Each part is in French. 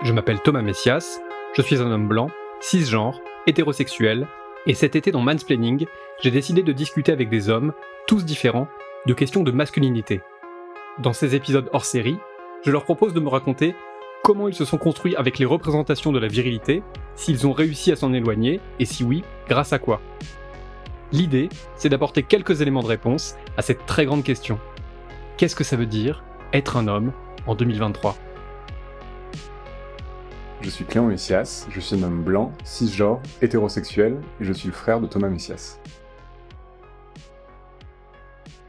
Je m'appelle Thomas Messias, je suis un homme blanc, cisgenre, hétérosexuel, et cet été dans Mansplaining, j'ai décidé de discuter avec des hommes, tous différents, de questions de masculinité. Dans ces épisodes hors série, je leur propose de me raconter comment ils se sont construits avec les représentations de la virilité, s'ils ont réussi à s'en éloigner, et si oui, grâce à quoi. L'idée, c'est d'apporter quelques éléments de réponse à cette très grande question. Qu'est-ce que ça veut dire, être un homme, en 2023 ? Je suis Clément Messias, je suis un homme blanc, cisgenre, hétérosexuel, et je suis le frère de Thomas Messias.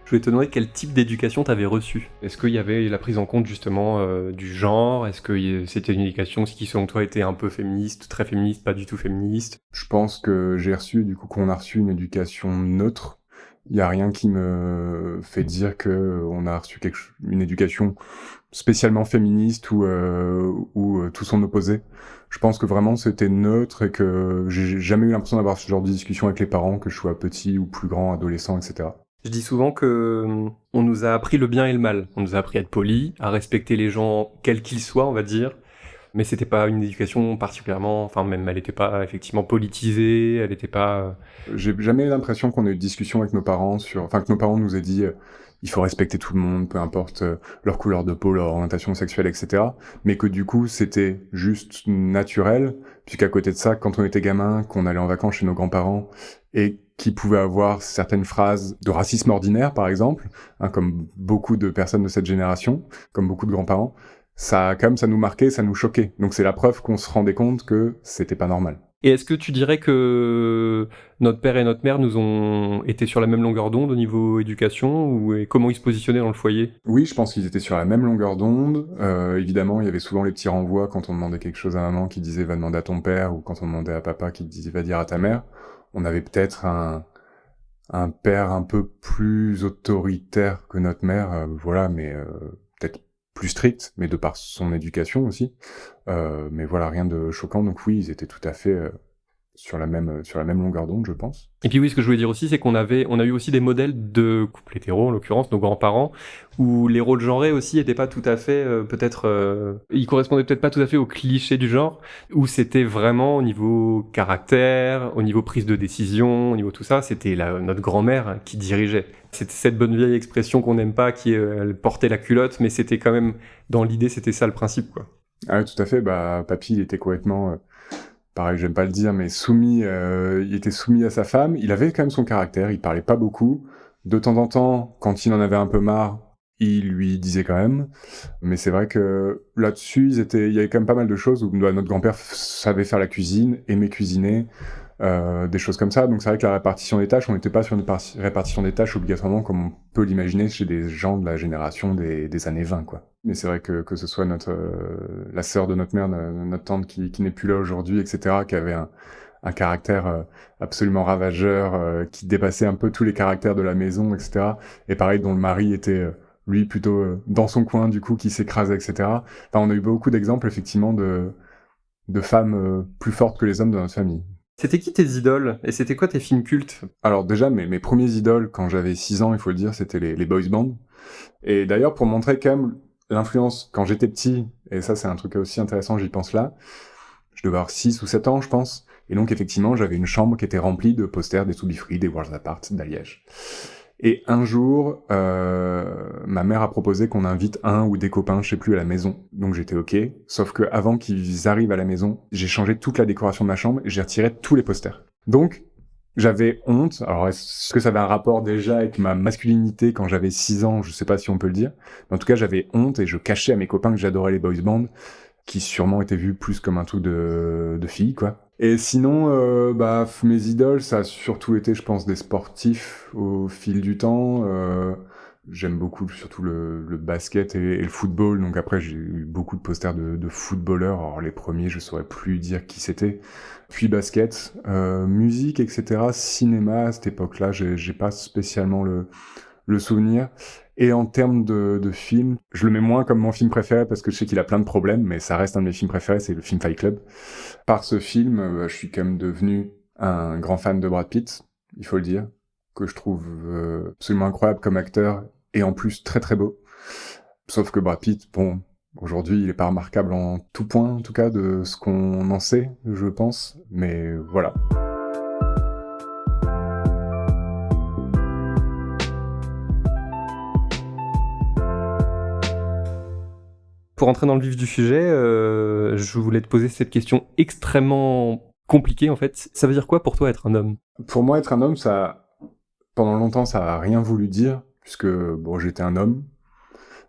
Je voulais te demander quel type d'éducation tu avais reçu. Est-ce qu'il y avait la prise en compte justement du genre ? Est-ce que c'était une éducation qui selon toi était un peu féministe, très féministe, pas du tout féministe ? Je pense que j'ai reçu, qu'on a reçu une éducation neutre. Il n'y a rien qui me fait dire qu'on a reçu une éducation spécialement féministe ou tout son opposé. Je pense que vraiment c'était neutre et que j'ai jamais eu l'impression d'avoir ce genre de discussion avec les parents, que je sois petit ou plus grand, adolescent, etc. Je dis souvent que on nous a appris le bien et le mal. On nous a appris à être poli, à respecter les gens quels qu'ils soient, on va dire. Mais c'était pas une éducation particulièrement, enfin même elle était pas effectivement politisée, elle était pas... J'ai jamais eu l'impression qu'on ait eu de discussion avec nos parents que nos parents nous aient dit il faut respecter tout le monde, peu importe leur couleur de peau, leur orientation sexuelle, etc. Mais que du coup c'était juste naturel, puisqu'à côté de ça, quand on était gamin, qu'on allait en vacances chez nos grands-parents et qui pouvaient avoir certaines phrases de racisme ordinaire, par exemple, comme beaucoup de personnes de cette génération, comme beaucoup de grands-parents, ça nous marquait, ça nous choquait. Donc c'est la preuve qu'on se rendait compte que c'était pas normal. Et est-ce que tu dirais que notre père et notre mère nous ont été sur la même longueur d'onde au niveau éducation et comment ils se positionnaient dans le foyer ? Oui, je pense qu'ils étaient sur la même longueur d'onde. Évidemment, il y avait souvent les petits renvois quand on demandait quelque chose à maman qui disait « va demander à ton père » ou quand on demandait à papa qui disait « va dire à ta mère ». On avait peut-être un père un peu plus autoritaire que notre mère, mais peut-être plus strict, mais de par son éducation aussi. Mais voilà, rien de choquant. Donc oui, ils étaient tout à fait sur la même longueur d'onde, je pense. Et puis oui, ce que je voulais dire aussi, c'est on a eu aussi des modèles de couples hétéros, en l'occurrence, nos grands-parents, où les rôles genrés aussi étaient pas tout à fait, ils correspondaient peut-être pas tout à fait aux clichés du genre, où c'était vraiment au niveau caractère, au niveau prise de décision, au niveau tout ça, c'était notre grand-mère qui dirigeait. C'était cette bonne vieille expression qu'on n'aime pas, qui elle portait la culotte, mais c'était quand même, dans l'idée, c'était ça le principe, quoi. Ah oui, tout à fait. Papy, il était complètement... pareil, j'aime pas le dire, mais il était soumis à sa femme. Il avait quand même son caractère, il parlait pas beaucoup. De temps en temps, quand il en avait un peu marre, il lui disait quand même. Mais c'est vrai que là-dessus, il y avait quand même pas mal de choses où notre grand-père savait faire la cuisine, aimait cuisiner, des choses comme ça. Donc c'est vrai que la répartition des tâches, on n'était pas sur une répartition des tâches obligatoirement comme on peut l'imaginer chez des gens de la génération des années 20, quoi. Mais c'est vrai que ce soit la sœur de notre mère, notre tante qui n'est plus là aujourd'hui, etc., qui avait un caractère absolument ravageur, qui dépassait un peu tous les caractères de la maison, etc. Et pareil, dont le mari était, lui, plutôt dans son coin, du coup, qui s'écrasait, etc. Enfin, on a eu beaucoup d'exemples, effectivement, de femmes plus fortes que les hommes de notre famille. C'était qui tes idoles ? Et c'était quoi tes films cultes ? Alors déjà, mes premiers idoles, quand j'avais 6 ans, il faut le dire, c'était les boys bands. Et d'ailleurs, pour montrer quand même l'influence, quand j'étais petit, et ça c'est un truc aussi intéressant, j'y pense là, je devais avoir 6 ou 7 ans, je pense, et donc effectivement, j'avais une chambre qui était remplie de posters des To Be Free, des Worlds Apart, d'Aliège. Et un jour, ma mère a proposé qu'on invite un ou des copains, je sais plus, à la maison. Donc j'étais ok, sauf que avant qu'ils arrivent à la maison, j'ai changé toute la décoration de ma chambre et j'ai retiré tous les posters. Donc, j'avais honte. Alors, est-ce que ça avait un rapport déjà avec ma masculinité quand j'avais 6 ans ? Je sais pas si on peut le dire. Mais en tout cas, j'avais honte et je cachais à mes copains que j'adorais les boys bands, qui sûrement étaient vus plus comme un truc de filles, quoi. Et sinon, mes idoles, ça a surtout été, je pense, des sportifs au fil du temps. J'aime beaucoup surtout le basket et le football. Donc après, j'ai eu beaucoup de posters de footballeurs. Alors les premiers, je saurais plus dire qui c'était. Puis basket, musique, etc. Cinéma, à cette époque-là, j'ai pas spécialement le souvenir. Et en termes de film, je le mets moins comme mon film préféré parce que je sais qu'il a plein de problèmes, mais ça reste un de mes films préférés, c'est le film Fight Club. Par ce film, je suis quand même devenu un grand fan de Brad Pitt, il faut le dire, que je trouve absolument incroyable comme acteur et en plus très très beau. Sauf que Brad Pitt, Aujourd'hui, il est pas remarquable en tout point, en tout cas, de ce qu'on en sait, je pense. Mais voilà. Pour entrer dans le vif du sujet, je voulais te poser cette question extrêmement compliquée en fait. Ça veut dire quoi pour toi être un homme ? Pour moi, être un homme, pendant longtemps, ça a rien voulu dire, puisque bon, j'étais un homme.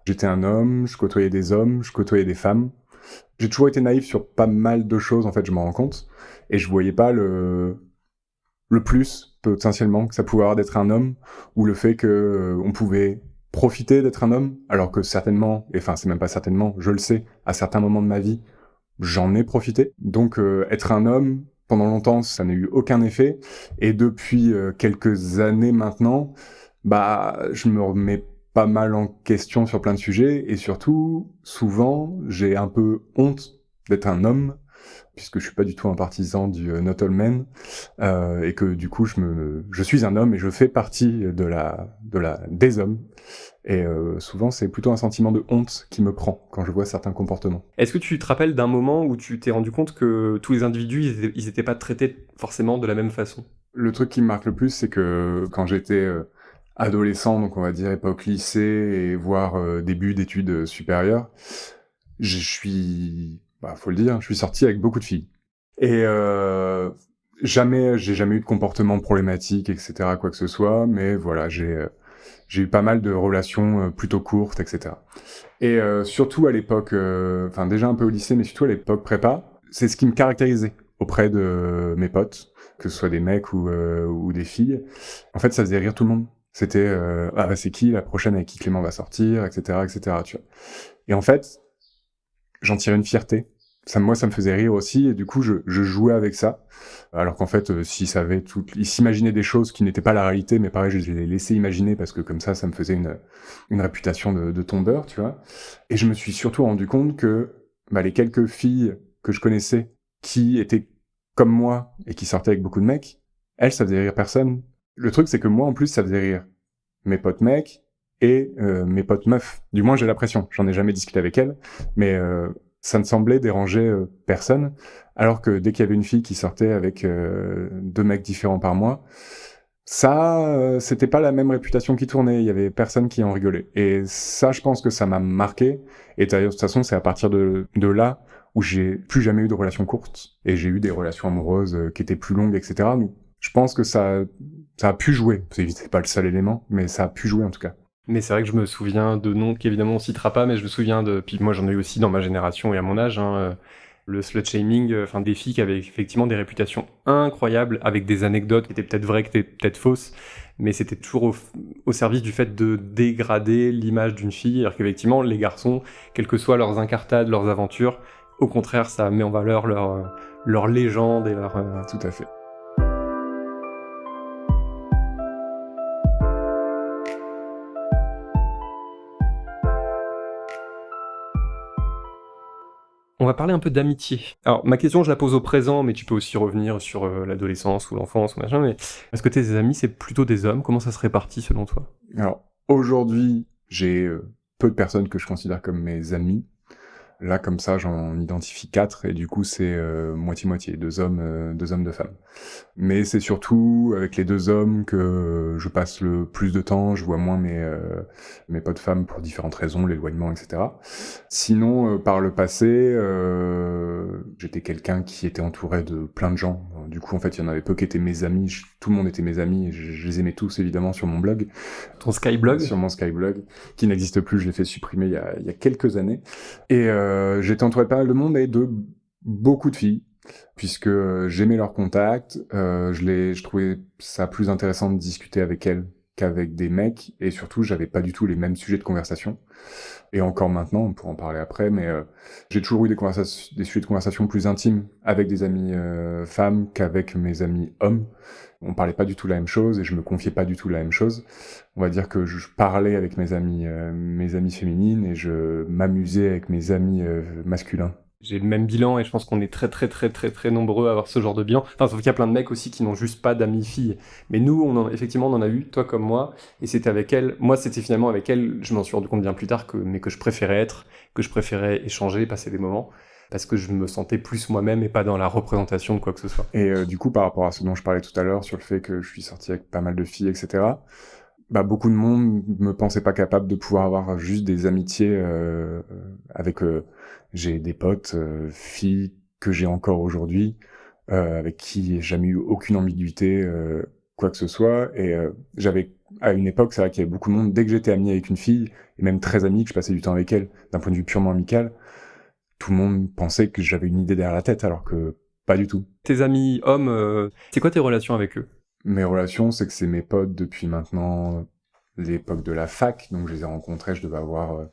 J'étais un homme, je côtoyais des hommes, je côtoyais des femmes. J'ai toujours été naïf sur pas mal de choses, en fait, je m'en rends compte. Et je voyais pas le plus, potentiellement, que ça pouvait avoir d'être un homme, ou le fait que on pouvait profiter d'être un homme, alors que certainement, et enfin c'est même pas certainement, je le sais, à certains moments de ma vie, j'en ai profité. Donc être un homme, pendant longtemps, ça n'a eu aucun effet, et depuis quelques années maintenant, je me remets pas mal en question sur plein de sujets, et surtout, souvent, j'ai un peu honte d'être un homme, puisque je suis pas du tout un partisan du not all men, et que du coup je suis un homme et je fais partie des hommes. Et souvent c'est plutôt un sentiment de honte qui me prend quand je vois certains comportements. Est-ce que tu te rappelles d'un moment où tu t'es rendu compte que tous les individus, ils étaient pas traités forcément de la même façon ? Le truc qui me marque le plus, c'est que quand j'étais adolescent, donc on va dire époque lycée et voire début d'études supérieures, faut le dire, je suis sorti avec beaucoup de filles. Et j'ai jamais eu de comportement problématique, etc., quoi que ce soit, mais voilà, j'ai eu pas mal de relations plutôt courtes, etc. Et surtout à l'époque, déjà un peu au lycée, mais surtout à l'époque prépa, c'est ce qui me caractérisait auprès de mes potes, que ce soit des mecs ou des filles. En fait, ça faisait rire tout le monde. C'était c'est qui la prochaine avec qui Clément va sortir, etc., etc. Tu vois. Et en fait, j'en tirais une fierté. Moi, ça me faisait rire aussi, et du coup, je jouais avec ça. Alors qu'en fait, ils s'imaginaient des choses qui n'étaient pas la réalité, mais pareil, je les laissais imaginer parce que comme ça me faisait une réputation de tombeur, tu vois. Et je me suis surtout rendu compte que les quelques filles que je connaissais qui étaient comme moi et qui sortaient avec beaucoup de mecs, elles, ça faisait rire personne. Le truc, c'est que moi, en plus, ça faisait rire mes potes mecs et mes potes meufs. Du moins, j'ai l'impression. J'en ai jamais discuté avec elles, mais ça ne semblait déranger personne, alors que dès qu'il y avait une fille qui sortait avec 2 mecs différents par mois, c'était pas la même réputation qui tournait, il y avait personne qui en rigolait. Et ça, je pense que ça m'a marqué, et d'ailleurs, de toute façon, c'est à partir de là où j'ai plus jamais eu de relations courtes, et j'ai eu des relations amoureuses qui étaient plus longues, etc. Donc, je pense que ça a pu jouer. C'est pas le seul élément, mais ça a pu jouer en tout cas. Mais c'est vrai que je me souviens de noms qu'évidemment on citera pas, mais je me souviens puis moi j'en ai eu aussi dans ma génération et à mon âge, le slut-shaming, des filles qui avaient effectivement des réputations incroyables, avec des anecdotes qui étaient peut-être vraies, qui étaient peut-être fausses, mais c'était toujours au service du fait de dégrader l'image d'une fille, alors qu'effectivement les garçons, quelles que soient leurs incartades, leurs aventures, au contraire ça met en valeur leur légende et leur... Tout à fait. On va parler un peu d'amitié. Alors, ma question, je la pose au présent, mais tu peux aussi revenir sur l'adolescence ou l'enfance ou machin, mais est-ce que tes amis, c'est plutôt des hommes ? Comment ça se répartit selon toi ? Alors, aujourd'hui, j'ai peu de personnes que je considère comme mes amis. Là, comme ça, j'en identifie 4, et du coup, c'est moitié-moitié, 2 hommes, 2 femmes. Mais c'est surtout avec les 2 hommes que je passe le plus de temps, je vois moins mes potes femmes pour différentes raisons, l'éloignement, etc. Sinon, par le passé, j'étais quelqu'un qui était entouré de plein de gens. Du coup, en fait, il y en avait peu qui étaient mes amis, tout le monde était mes amis, et je les aimais tous, évidemment, sur mon blog. Ton Skyblog ? Sur mon Skyblog, qui n'existe plus, je l'ai fait supprimer il y a quelques années. Et j'étais entouré de pas mal de monde et de beaucoup de filles, puisque j'aimais leur contact, je trouvais ça plus intéressant de discuter avec elles qu'avec des mecs, et surtout j'avais pas du tout les mêmes sujets de conversation. Et encore maintenant, on pourra en parler après, mais j'ai toujours eu des sujets de conversation plus intimes avec des amis femmes qu'avec mes amis hommes. On parlait pas du tout la même chose et je me confiais pas du tout la même chose. On va dire que je parlais avec mes amis féminines et je m'amusais avec mes amis masculins. J'ai le même bilan et je pense qu'on est très très très très très nombreux à avoir ce genre de bilan. Enfin, sauf qu'il y a plein de mecs aussi qui n'ont juste pas d'amis filles. Mais nous, effectivement, on en a eu, toi comme moi, et c'était avec elle. Moi, c'était finalement avec elle, je m'en suis rendu compte bien plus tard, que je préférais être, que je préférais échanger, passer des moments, parce que je me sentais plus moi-même et pas dans la représentation de quoi que ce soit. Et du coup, par rapport à ce dont je parlais tout à l'heure, sur le fait que je suis sorti avec pas mal de filles, etc., bah, beaucoup de monde me pensait pas capable de pouvoir avoir juste des amitiés avec... j'ai des potes, filles que j'ai encore aujourd'hui, avec qui j'ai jamais eu aucune ambiguïté, quoi que ce soit. Et j'avais, à une époque, c'est vrai qu'il y avait beaucoup de monde, dès que j'étais ami avec une fille, et même très ami, que je passais du temps avec elle, d'un point de vue purement amical, tout le monde pensait que j'avais une idée derrière la tête, alors que pas du tout. Tes amis hommes, c'est quoi tes relations avec eux? Mes relations, c'est que c'est mes potes depuis maintenant l'époque de la fac, donc je les ai rencontrés, je devais avoir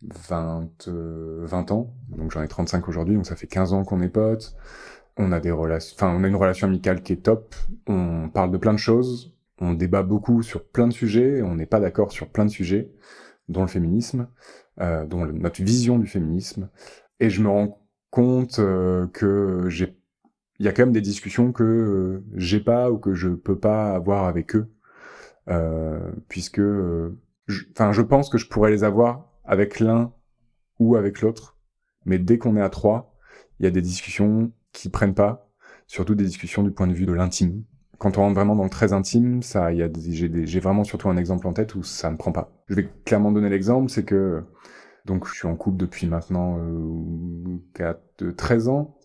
20 ans, donc j'en ai 35 aujourd'hui, donc ça fait 15 ans qu'on est potes. On a on a une relation amicale qui est top, on parle de plein de choses, on débat beaucoup sur plein de sujets, et on n'est pas d'accord sur plein de sujets, dont le féminisme, dont notre vision du féminisme, et je me rends compte que il y a quand même des discussions que j'ai pas ou que je peux pas avoir avec eux, puisque je pense que je pourrais les avoir avec l'un ou avec l'autre, mais dès qu'on est à trois, il y a des discussions qui prennent pas, surtout des discussions du point de vue de l'intime. Quand on rentre vraiment dans le très intime, j'ai vraiment surtout un exemple en tête où ça ne prend pas. Je vais clairement donner l'exemple, c'est que donc je suis en couple depuis maintenant 13 ans,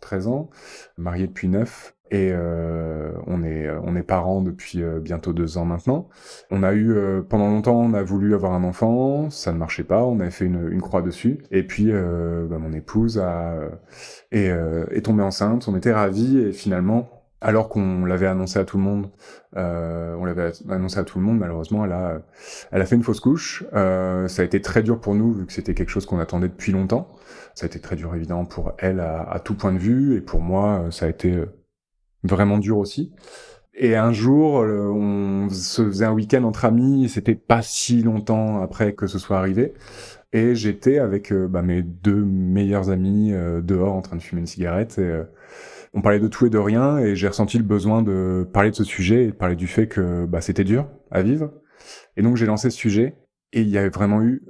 marié depuis 9, et on est parents depuis bientôt 2 ans maintenant. On a eu pendant longtemps, on a voulu avoir un enfant, ça ne marchait pas, on avait fait une croix dessus, et puis mon épouse est tombée enceinte, on était ravis, et finalement, alors qu'on l'avait annoncé à tout le monde, malheureusement, elle a fait une fausse couche. Ça a été très dur pour nous, vu que c'était quelque chose qu'on attendait depuis longtemps. Ça a été très dur, évidemment, pour elle, à tout point de vue, et pour moi, ça a été vraiment dur aussi. Et un jour, on se faisait un week-end entre amis, et c'était pas si longtemps après que ce soit arrivé, et j'étais avec mes 2 meilleurs amis dehors en train de fumer une cigarette, et on parlait de tout et de rien, et j'ai ressenti le besoin de parler de ce sujet et de parler du fait que c'était dur à vivre. Et donc j'ai lancé ce sujet, et il y avait vraiment eu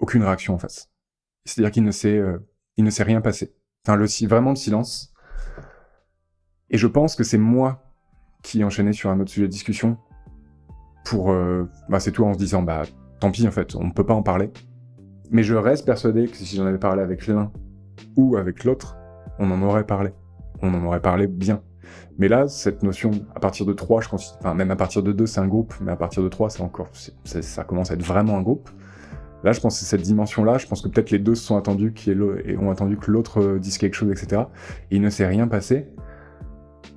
aucune réaction en face. C'est-à-dire qu'il ne s'est rien passé. Enfin, vraiment le silence. Et je pense que c'est moi qui ai enchaîné sur un autre sujet de discussion pour... c'est tout en se disant, tant pis en fait, on ne peut pas en parler. Mais je reste persuadé que si j'en avais parlé avec l'un ou avec l'autre, on en aurait parlé. On en aurait parlé bien. Mais là, cette notion, à partir de 3, même à partir de 2, c'est un groupe, mais à partir de 3, ça commence à être vraiment un groupe. Là, je pense que c'est cette dimension-là, je pense que peut-être les deux se sont attendus et ont attendu que l'autre dise quelque chose, etc. Et il ne s'est rien passé.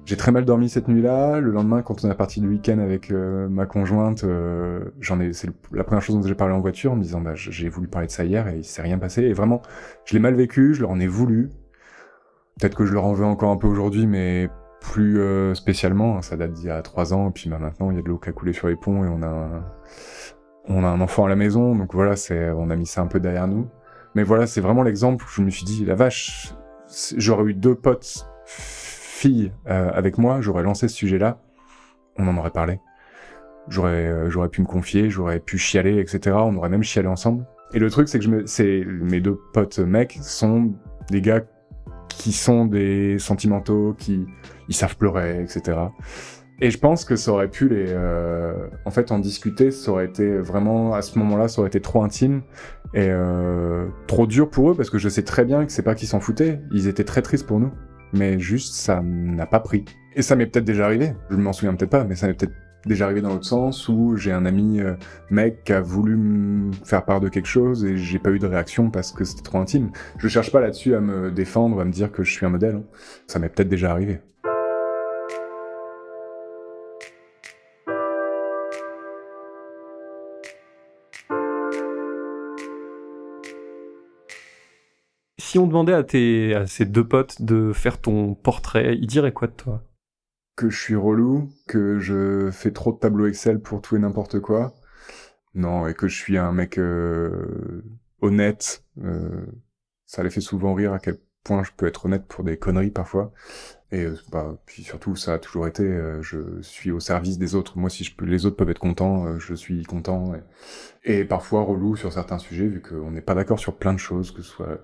J'ai très mal dormi cette nuit-là. Le lendemain, quand on est parti du week-end avec ma conjointe, c'est la première chose dont j'ai parlé en voiture, en me disant, j'ai voulu parler de ça hier et il s'est rien passé. Et vraiment, je l'ai mal vécu, je leur en ai voulu. Peut-être que je leur en veux encore un peu aujourd'hui, mais plus spécialement. Ça date d'il y a 3 ans, et puis maintenant, il y a de l'eau qui a coulé sur les ponts, et on a un enfant à la maison, donc voilà, on a mis ça un peu derrière nous. Mais voilà, c'est vraiment l'exemple où je me suis dit, la vache, j'aurais eu 2 potes filles avec moi, j'aurais lancé ce sujet-là, on en aurait parlé. J'aurais pu me confier, j'aurais pu chialer, etc. On aurait même chialé ensemble. Et le truc, c'est que mes 2 potes mecs sont des gars qui sont des sentimentaux, ils savent pleurer, etc. Et je pense que ça aurait pu en fait, en discuter, ça aurait été vraiment, à ce moment-là, ça aurait été trop intime et trop dur pour eux, parce que je sais très bien que c'est pas qu'ils s'en foutaient, ils étaient très tristes pour nous, mais juste, ça n'a pas pris. Et ça m'est peut-être déjà arrivé, je m'en souviens peut-être pas, mais ça m'est peut-être déjà arrivé dans l'autre sens, où j'ai un ami mec qui a voulu me faire part de quelque chose, et j'ai pas eu de réaction parce que c'était trop intime. Je cherche pas là-dessus à me défendre, à me dire que je suis un modèle, hein. Ça m'est peut-être déjà arrivé. Si on demandait à ces 2 potes de faire ton portrait, ils diraient quoi de toi? Que je suis relou, que je fais trop de tableaux Excel pour tout et n'importe quoi. Non, et que je suis un mec honnête, ça les fait souvent rire à quel point je peux être honnête pour des conneries parfois. Et puis surtout, ça a toujours été, je suis au service des autres. Moi, si les autres peuvent être contents, je suis content. Et parfois relou sur certains sujets, vu qu'on n'est pas d'accord sur plein de choses, que ce soit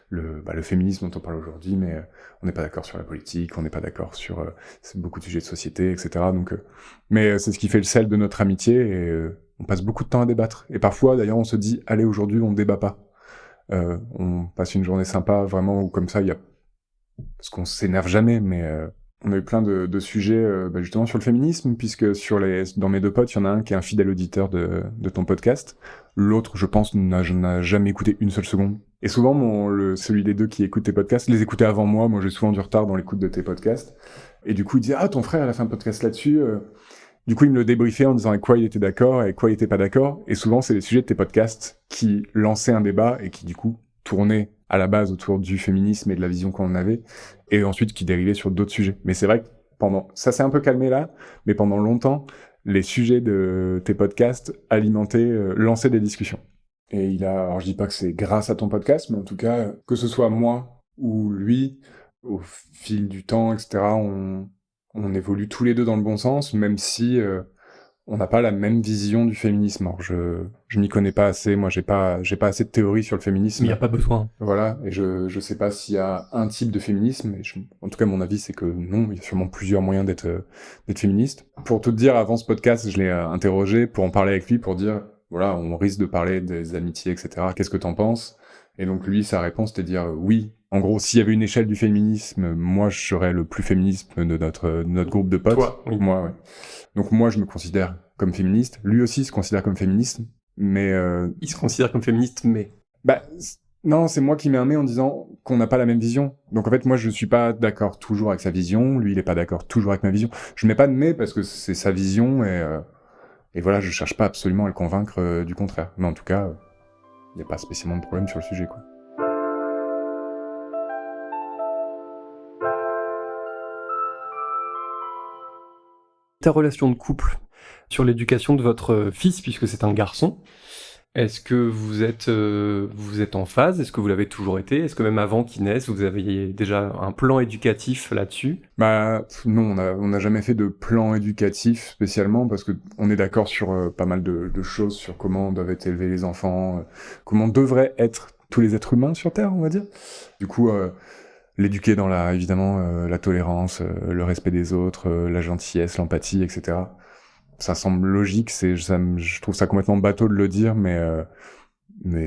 le féminisme dont on parle aujourd'hui, mais on n'est pas d'accord sur la politique, on n'est pas d'accord sur beaucoup de sujets de société, etc. Donc, mais c'est ce qui fait le sel de notre amitié, et on passe beaucoup de temps à débattre. Et parfois, d'ailleurs, on se dit, allez, aujourd'hui, on débat pas. On passe une journée sympa, vraiment, où comme ça, parce qu'on s'énerve jamais, mais on a eu plein de sujets justement sur le féminisme, puisque dans mes 2 potes, il y en a un qui est un fidèle auditeur de ton podcast. L'autre, je pense, n'a jamais écouté une seule seconde. Et souvent, celui des 2 qui écoute tes podcasts, les écoutait avant moi. Moi, j'ai souvent du retard dans l'écoute de tes podcasts. Et du coup, il disait, ah, ton frère, il a fait un podcast là-dessus. Du coup, il me le débriefait en disant avec quoi il était d'accord et avec quoi il était pas d'accord. Et souvent, c'est les sujets de tes podcasts qui lançaient un débat et qui, du coup, tournaient à la base autour du féminisme et de la vision qu'on en avait, et ensuite qui dérivaient sur d'autres sujets. Mais c'est vrai que ça s'est un peu calmé là, mais pendant longtemps, les sujets de tes podcasts lançaient des discussions. Et alors je dis pas que c'est grâce à ton podcast, mais en tout cas, que ce soit moi ou lui, au fil du temps, etc., on évolue tous les deux dans le bon sens, même si on n'a pas la même vision du féminisme. Alors je m'y connais pas assez, moi j'ai pas assez de théorie sur le féminisme. Mais il n'y a pas besoin. Voilà, et je sais pas s'il y a un type de féminisme, en tout cas mon avis c'est que non, il y a sûrement plusieurs moyens d'être féministe. Pour tout te dire, avant ce podcast, je l'ai interrogé pour en parler avec lui, pour dire, voilà, on risque de parler des amitiés, etc. Qu'est-ce que t'en penses? Et donc lui, sa réponse c'était de dire oui. En gros, s'il y avait une échelle du féminisme, moi je serais le plus féministe de notre groupe de potes. Toi, oui. Moi, ouais. Donc moi, je me considère comme féministe. Lui aussi se considère comme féministe, mais il se considère comme féministe, mais non, c'est moi qui mets un mais en disant qu'on n'a pas la même vision. Donc en fait, moi, je suis pas d'accord toujours avec sa vision. Lui, il est pas d'accord toujours avec ma vision. Je mets pas de mais parce que c'est sa vision, et voilà, je cherche pas absolument à le convaincre du contraire. Mais en tout cas, il y a pas spécialement de problème sur le sujet, quoi. Ta relation de couple sur l'éducation de votre fils, puisque c'est un garçon, est-ce que vous êtes en phase? Est-ce que vous l'avez toujours été? Est-ce que même avant qu'il naisse, vous aviez déjà un plan éducatif là-dessus? Non, on n'a jamais fait de plan éducatif spécialement, parce que on est d'accord sur pas mal de choses, sur comment doivent être élevés les enfants, comment devraient être tous les êtres humains sur Terre, on va dire. Du coup, l'éduquer dans évidemment la tolérance, le respect des autres, la gentillesse, l'empathie, etc. Ça semble logique, je trouve ça complètement bateau de le dire, mais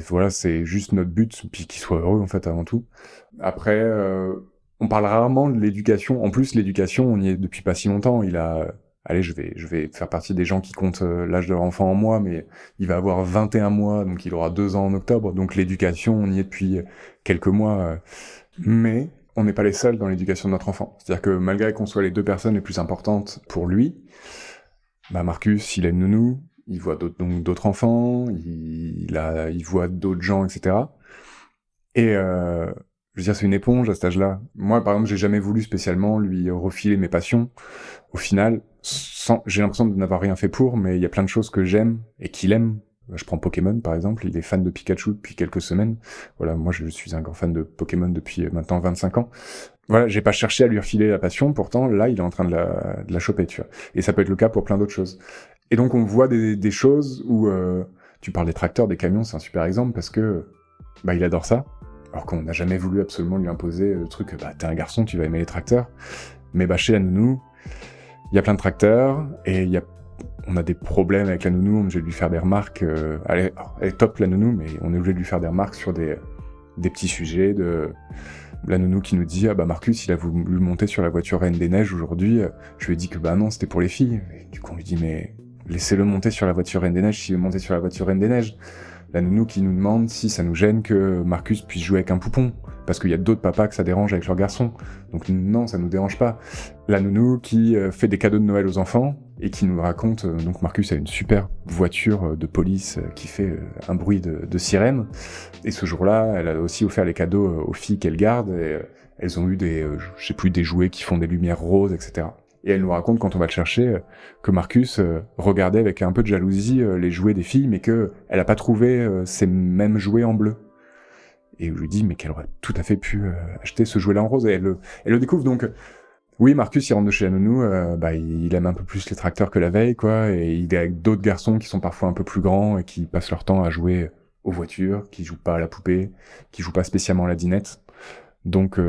voilà, c'est juste notre but, puis qu'il soit heureux en fait avant tout. Après, on parle rarement de l'éducation. En plus, l'éducation, on y est depuis pas si longtemps. Allez, je vais faire partie des gens qui comptent l'âge de leur enfant en mois, mais il va avoir 21 mois, donc il aura 2 ans en octobre. Donc l'éducation, on y est depuis quelques mois. Mais on n'est pas les seuls dans l'éducation de notre enfant. C'est-à-dire que malgré qu'on soit les 2 personnes les plus importantes pour lui, Marcus, il a une nounou, il voit d'autres enfants, il voit d'autres gens, etc. Et je veux dire, c'est une éponge à cet âge-là. Moi, par exemple, j'ai jamais voulu spécialement lui refiler mes passions. Au final, j'ai l'impression de n'avoir rien fait pour, mais il y a plein de choses que j'aime et qu'il aime. Je prends Pokémon, par exemple, il est fan de Pikachu depuis quelques semaines. Voilà, moi je suis un grand fan de Pokémon depuis maintenant 25 ans. Voilà, j'ai pas cherché à lui refiler la passion, pourtant là il est en train de la choper, tu vois. Et ça peut être le cas pour plein d'autres choses. Et donc on voit des choses où, tu parles des tracteurs, des camions, c'est un super exemple, parce que il adore ça, alors qu'on n'a jamais voulu absolument lui imposer le truc, t'es un garçon, tu vas aimer les tracteurs. Mais chez la nounou, il y a plein de tracteurs, et on a des problèmes avec la nounou, je vais lui faire des remarques, elle est top la nounou, mais on est obligé de lui faire des remarques sur des petits sujets, de la nounou qui nous dit, Marcus, il a voulu monter sur la voiture Reine des Neiges aujourd'hui, je lui ai dit que non, c'était pour les filles, et du coup on lui dit, mais laissez-le monter sur la voiture Reine des Neiges s'il veut monter sur la voiture Reine des Neiges. La nounou qui nous demande si ça nous gêne que Marcus puisse jouer avec un poupon, parce qu'il y a d'autres papas que ça dérange avec leurs garçons. Donc non, ça nous dérange pas. La nounou qui fait des cadeaux de Noël aux enfants, et qui nous raconte, donc Marcus a une super voiture de police qui fait un bruit de sirène, et ce jour-là, elle a aussi offert les cadeaux aux filles qu'elle garde, et elles ont eu des jouets qui font des lumières roses, etc. Et elle nous raconte, quand on va le chercher, que Marcus regardait avec un peu de jalousie les jouets des filles, mais que elle a pas trouvé ces mêmes jouets en bleu. Et je lui dis, mais qu'elle aurait tout à fait pu acheter ce jouet-là en rose. Et elle le découvre, donc... Oui, Marcus, il rentre de chez la nounou, il aime un peu plus les tracteurs que la veille, quoi, et il est avec d'autres garçons qui sont parfois un peu plus grands et qui passent leur temps à jouer aux voitures, qui jouent pas à la poupée, qui jouent pas spécialement à la dinette. Donc,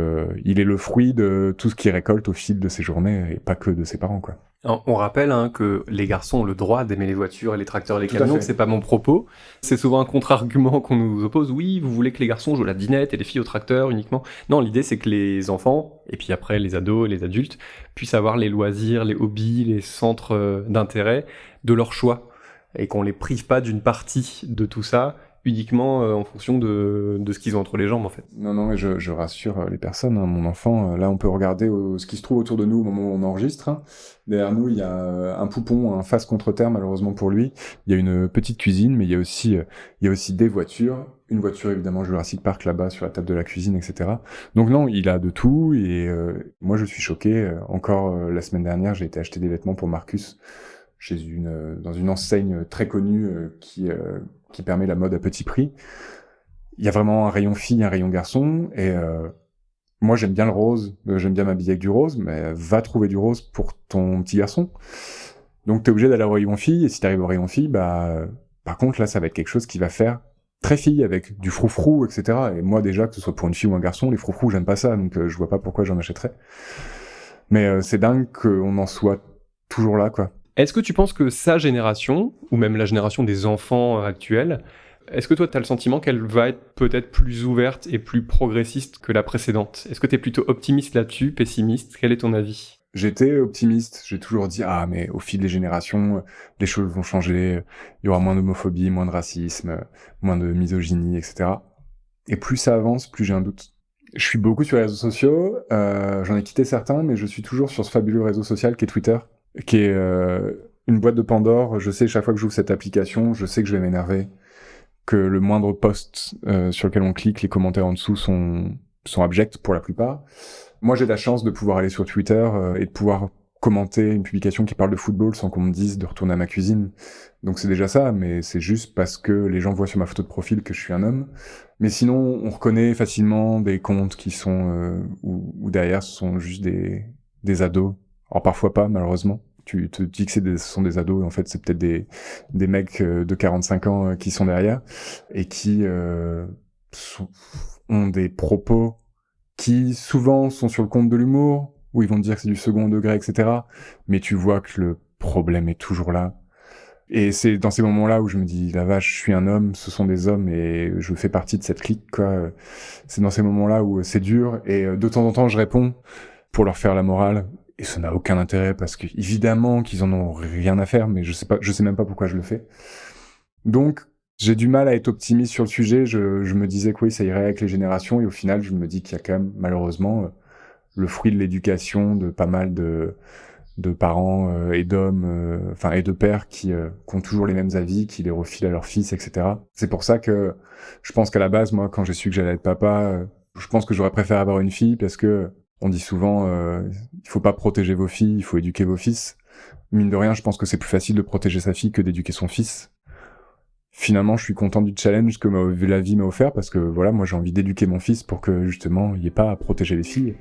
il est le fruit de tout ce qu'il récolte au fil de ses journées, et pas que de ses parents, quoi. Alors, on rappelle que les garçons ont le droit d'aimer les voitures, les tracteurs, les Tout à camions, fait. que c'est pas mon propos. C'est souvent un contre-argument qu'on nous oppose. Oui, vous voulez que les garçons jouent à la dinette et les filles au tracteur uniquement. Non, l'idée c'est que les enfants, et puis après les ados et les adultes, puissent avoir les loisirs, les hobbies, les centres d'intérêt de leur choix. Et qu'on les prive pas d'une partie de tout ça, uniquement en fonction de ce qu'ils ont entre les jambes en fait. Non, mais je rassure les personnes, hein. Mon enfant, là on peut regarder ce qui se trouve autour de nous au moment où on enregistre, hein. Derrière nous il y a un poupon, un face contre terre malheureusement pour lui, il y a une petite cuisine, mais il y a aussi des voitures, une voiture évidemment Jurassic Park là-bas sur la table de la cuisine, etc. Donc non, il a de tout, et moi je suis choqué, encore la semaine dernière j'ai été acheter des vêtements pour Marcus dans une enseigne très connue qui permet la mode à petit prix. Il y a vraiment un rayon fille, un rayon garçon, et moi j'aime bien le rose, j'aime bien m'habiller avec du rose, mais va trouver du rose pour ton petit garçon. Donc t'es obligé d'aller au rayon fille, et si t'arrives au rayon fille, par contre là ça va être quelque chose qui va faire très fille, avec du froufrou, etc. Et moi déjà, que ce soit pour une fille ou un garçon, les froufrous j'aime pas ça, donc je vois pas pourquoi j'en achèterais. Mais c'est dingue qu'on en soit toujours là, quoi. Est-ce que tu penses que sa génération, ou même la génération des enfants actuels, est-ce que toi tu as le sentiment qu'elle va être peut-être plus ouverte et plus progressiste que la précédente ? Est-ce que tu es plutôt optimiste là-dessus, pessimiste ? Quel est ton avis ? J'étais optimiste, j'ai toujours dit mais au fil des générations, les choses vont changer, il y aura moins d'homophobie, moins de racisme, moins de misogynie, etc. Et plus ça avance, plus j'ai un doute. Je suis beaucoup sur les réseaux sociaux, j'en ai quitté certains, mais je suis toujours sur ce fabuleux réseau social qui est Twitter, qui est une boîte de Pandore. Je sais, chaque fois que j'ouvre cette application, je sais que je vais m'énerver, que le moindre post sur lequel on clique, les commentaires en dessous sont abjects pour la plupart. Moi, j'ai la chance de pouvoir aller sur Twitter et de pouvoir commenter une publication qui parle de football sans qu'on me dise de retourner à ma cuisine. Donc c'est déjà ça, mais c'est juste parce que les gens voient sur ma photo de profil que je suis un homme. Mais sinon, on reconnaît facilement des comptes qui sont où derrière ce sont juste des ados. Alors parfois pas, malheureusement. Tu te dis que ce sont des ados, et en fait c'est peut-être des mecs de 45 ans qui sont derrière et qui ont des propos qui souvent sont sur le compte de l'humour, où ils vont te dire que c'est du second degré, etc. Mais tu vois que le problème est toujours là. Et c'est dans ces moments-là où je me dis, la vache, je suis un homme, ce sont des hommes, et je fais partie de cette clique, quoi. C'est dans ces moments-là où c'est dur, et de temps en temps je réponds pour leur faire la morale, et ça n'a aucun intérêt, parce que évidemment qu'ils en ont rien à faire, mais je sais même pas pourquoi je le fais. Donc, j'ai du mal à être optimiste sur le sujet, je me disais que oui, ça irait avec les générations, et au final, je me dis qu'il y a quand même, malheureusement, le fruit de l'éducation de pas mal de parents et d'hommes, et de pères qui ont toujours les mêmes avis, qui les refilent à leurs fils, etc. C'est pour ça que je pense qu'à la base, moi, quand j'ai su que j'allais être papa, je pense que j'aurais préféré avoir une fille, parce que on dit souvent, il faut pas protéger vos filles, il faut éduquer vos fils. Mine de rien, je pense que c'est plus facile de protéger sa fille que d'éduquer son fils. Finalement, je suis content du challenge que la vie m'a offert, parce que voilà, moi j'ai envie d'éduquer mon fils pour que justement il n'y ait pas à protéger les filles.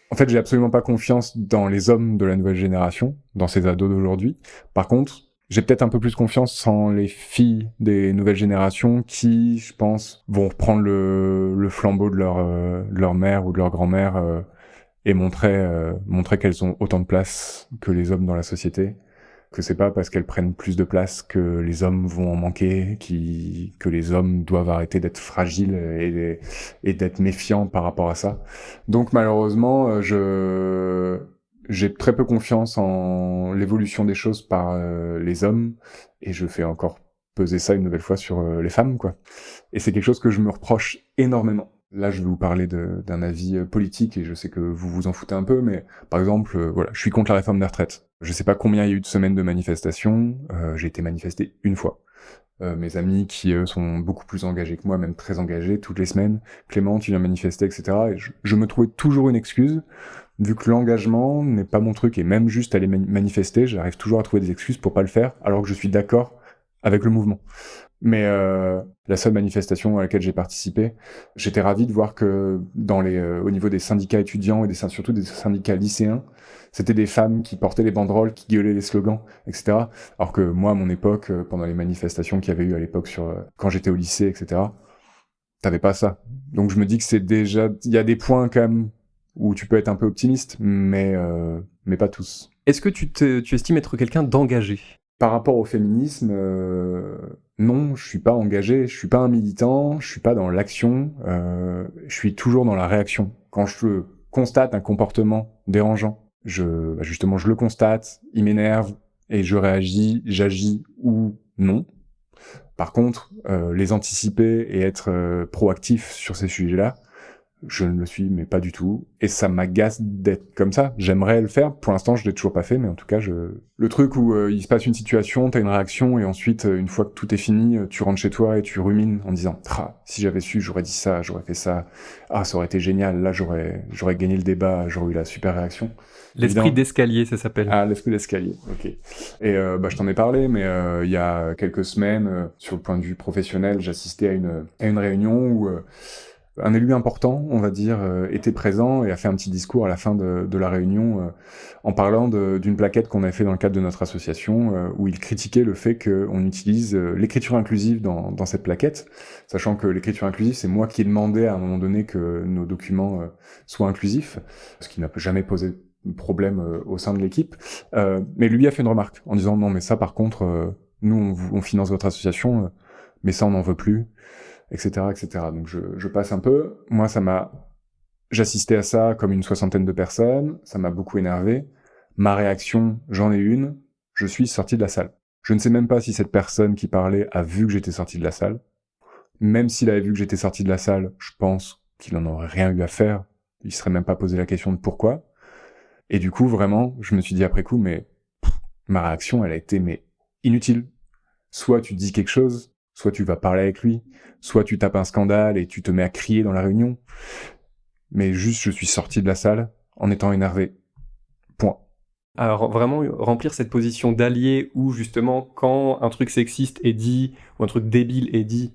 En fait, j'ai absolument pas confiance dans les hommes de la nouvelle génération, dans ces ados d'aujourd'hui. Par contre, j'ai peut-être un peu plus confiance en les filles des nouvelles générations qui, je pense, vont reprendre le flambeau de leur mère ou de leur grand-mère et montrer qu'elles ont autant de place que les hommes dans la société. Que c'est pas parce qu'elles prennent plus de place que les hommes vont en manquer, que les hommes doivent arrêter d'être fragiles et d'être méfiants par rapport à ça. Donc malheureusement, j'ai très peu confiance en l'évolution des choses par les hommes, et je fais encore peser ça une nouvelle fois sur les femmes, quoi. Et c'est quelque chose que je me reproche énormément. Là, je vais vous parler d'un avis politique, et je sais que vous vous en foutez un peu, mais par exemple, voilà, je suis contre la réforme des retraites. Je sais pas combien il y a eu de semaines de manifestations, j'ai été manifesté une fois. Mes amis qui sont beaucoup plus engagés que moi, même très engagés, toutes les semaines, Clément, tu viens manifester, etc. Et je me trouvais toujours une excuse, vu que l'engagement n'est pas mon truc, et même juste aller manifester, j'arrive toujours à trouver des excuses pour pas le faire, alors que je suis d'accord avec le mouvement. Mais la seule manifestation à laquelle j'ai participé, j'étais ravi de voir que au niveau des syndicats étudiants et surtout des syndicats lycéens, c'était des femmes qui portaient les banderoles, qui gueulaient les slogans, etc. Alors que moi, à mon époque, pendant les manifestations qu'il y avait eu à l'époque quand j'étais au lycée, etc., t'avais pas ça. Donc je me dis que il y a des points quand même où tu peux être un peu optimiste, mais pas tous. Est-ce que tu estimes être quelqu'un d'engagé ? Par rapport au féminisme, non, je suis pas engagé, je suis pas un militant, je suis pas dans l'action, je suis toujours dans la réaction. Quand je constate un comportement dérangeant, je le constate, il m'énerve et je réagis, j'agis ou non. Par contre, les anticiper et être proactif sur ces sujets-là, je ne le suis, mais pas du tout. Et ça m'agace d'être comme ça. J'aimerais le faire. Pour l'instant, je l'ai toujours pas fait, mais en tout cas, le truc où il se passe une situation, t'as une réaction, et ensuite, une fois que tout est fini, tu rentres chez toi et tu rumines en disant « si j'avais su, j'aurais dit ça, j'aurais fait ça. Ah, ça aurait été génial. Là, j'aurais gagné le débat, j'aurais eu la super réaction. » L'esprit d'escalier, ça s'appelle. Ah, l'esprit d'escalier, ok. Et je t'en ai parlé, mais il y a quelques semaines, sur le point de vue professionnel, j'assistais à une réunion où un élu important, on va dire, était présent et a fait un petit discours à la fin de la réunion en parlant d'une plaquette qu'on avait fait dans le cadre de notre association où il critiquait le fait qu'on utilise l'écriture inclusive dans cette plaquette, sachant que l'écriture inclusive, c'est moi qui ai demandé à un moment donné que nos documents soient inclusifs, ce qui n'a jamais posé problème au sein de l'équipe. Mais lui a fait une remarque en disant « Non, mais ça, par contre, nous, on finance votre association, mais ça, on n'en veut plus. » etc., etc. Donc je passe un peu. Moi, j'assistais à ça comme une 60aine de personnes. Ça m'a beaucoup énervé. Ma réaction, j'en ai une. Je suis sorti de la salle. Je ne sais même pas si cette personne qui parlait a vu que j'étais sorti de la salle. Même s'il avait vu que j'étais sorti de la salle, je pense qu'il en aurait rien eu à faire. Il serait même pas posé la question de pourquoi. Et du coup, vraiment, je me suis dit après coup, mais ma réaction, elle a été inutile. Soit tu dis quelque chose, soit tu vas parler avec lui, soit tu tapes un scandale et tu te mets à crier dans la réunion. Mais juste, je suis sorti de la salle en étant énervé. Point. Alors vraiment remplir cette position d'allié où justement quand un truc sexiste est dit ou un truc débile est dit,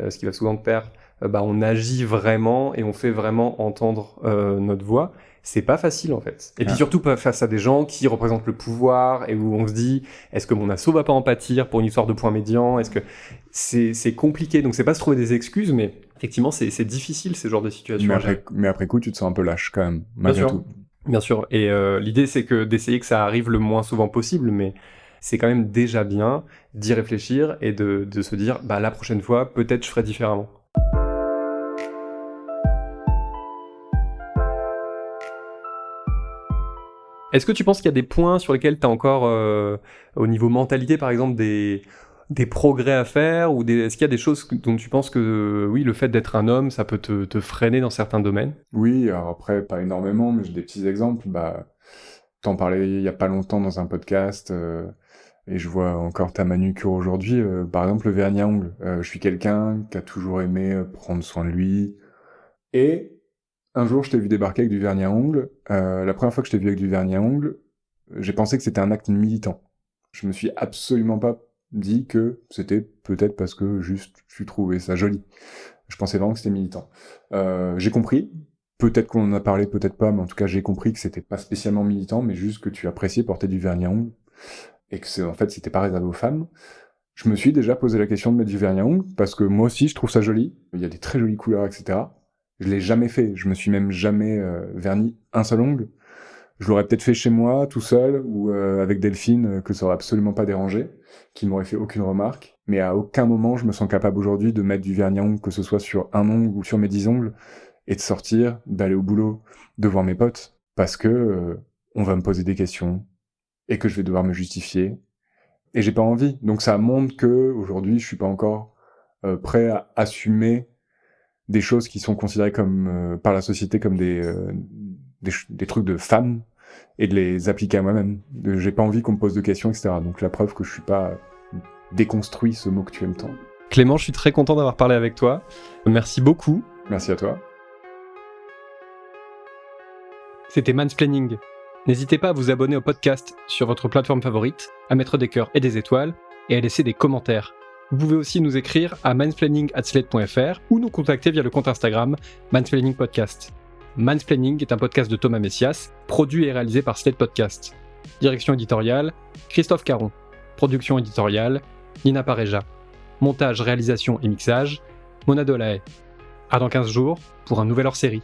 ce qui va souvent de pair, on agit vraiment et on fait vraiment entendre notre voix. C'est pas facile en fait. Et puis surtout pas face à des gens qui représentent le pouvoir et où on se dit est-ce que mon asso va pas en pâtir pour une histoire de point médian ? Est-ce que c'est compliqué, donc c'est pas se trouver des excuses, mais effectivement c'est difficile ces genres de situations. Mais après coup tu te sens un peu lâche quand même, malgré tout. Bien sûr, et l'idée c'est que d'essayer que ça arrive le moins souvent possible, mais c'est quand même déjà bien d'y réfléchir et de se dire la prochaine fois peut-être je ferai différemment. Est-ce que tu penses qu'il y a des points sur lesquels tu as encore, au niveau mentalité par exemple, des progrès à faire ou est-ce qu'il y a des choses dont tu penses que oui, le fait d'être un homme, ça peut te freiner dans certains domaines ? Oui, alors après, pas énormément, mais j'ai des petits exemples. T'en parlais il y a pas longtemps dans un podcast, et je vois encore ta manucure aujourd'hui. Par exemple, le vernis à ongles. Je suis quelqu'un qui a toujours aimé prendre soin de lui. Et un jour, je t'ai vu débarquer avec du vernis à ongles. La première fois que je t'ai vu avec du vernis à ongles, j'ai pensé que c'était un acte militant. Je me suis absolument pas dit que c'était peut-être parce que juste je trouvais ça joli. Je pensais vraiment que c'était militant. J'ai compris, peut-être qu'on en a parlé, peut-être pas, mais en tout cas j'ai compris que c'était pas spécialement militant, mais juste que tu appréciais porter du vernis à ongles, et que en fait c'était pas réservé aux femmes. Je me suis déjà posé la question de mettre du vernis à ongles, parce que moi aussi je trouve ça joli, il y a des très jolies couleurs, etc. Je l'ai jamais fait, je me suis même jamais verni un seul ongle. Je l'aurais peut-être fait chez moi, tout seul, ou avec Delphine, que ça aurait absolument pas dérangé, qui m'aurait fait aucune remarque. Mais à aucun moment, je me sens capable aujourd'hui de mettre du vernis à ongles, que ce soit sur un ongle ou sur mes 10 ongles, et de sortir, d'aller au boulot, de voir mes potes, parce que on va me poser des questions, et que je vais devoir me justifier, et j'ai pas envie. Donc ça montre que aujourd'hui, je suis pas encore prêt à assumer des choses qui sont considérées comme par la société comme des trucs de femmes et de les appliquer à moi-même. J'ai pas envie qu'on me pose de questions, etc. Donc la preuve que je suis pas déconstruit, ce mot que tu aimes tant. Clément, je suis très content d'avoir parlé avec toi. Merci beaucoup. Merci à toi. C'était Mansplaining. N'hésitez pas à vous abonner au podcast sur votre plateforme favorite, à mettre des cœurs et des étoiles, et à laisser des commentaires. Vous pouvez aussi nous écrire à mansplaining@slate.fr ou nous contacter via le compte Instagram Mansplaining Podcast. Mansplaining est un podcast de Thomas Messias, produit et réalisé par Slate Podcast. Direction éditoriale, Christophe Caron. Production éditoriale, Nina Pareja. Montage, réalisation et mixage, Mona Dolahaye. À dans 15 jours pour un nouvel hors-série.